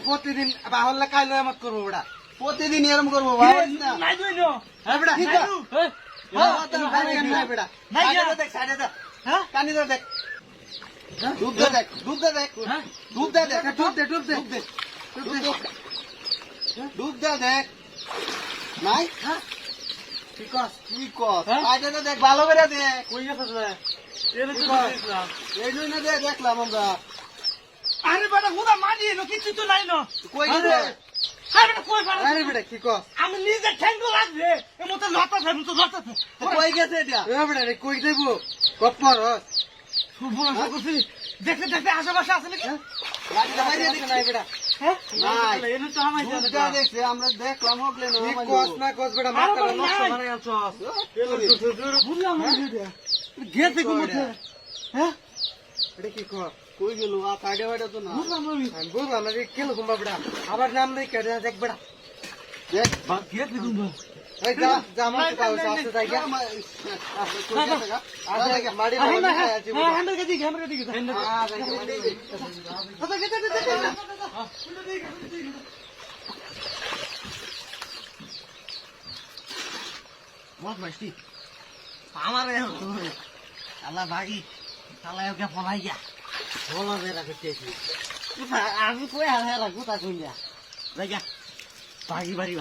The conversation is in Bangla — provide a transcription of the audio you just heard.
প্রতিদিন বাহলে কাইলো এমত করবো বেড়া, প্রতিদিন এরম করবো ভালো করে দেখলাম আমরা। আরে বেটা হুদা মানি এলো কিছু তো নাই না কই কি কস আমি নিজে ঠ্যাঙ্গ লাগবে এর মতো লতা থাকবে তো লতা কই গেছে এটা কই দেব কপ্পর দেখতে দেখতে আশেপাশে আছে নাকি আমরা দেখলাম কই গেল তো না বুঝলাম না কেলো কুম্বা বেড়া আবার নাম নেই কেটে দেখ বেড়া দেখ আমার আল্লাহ ভাগি চালাই ওকে পলাই গিয়া বলো যে আমি কই আর হেরা গুতা কইয়া ভাগি বাড়ি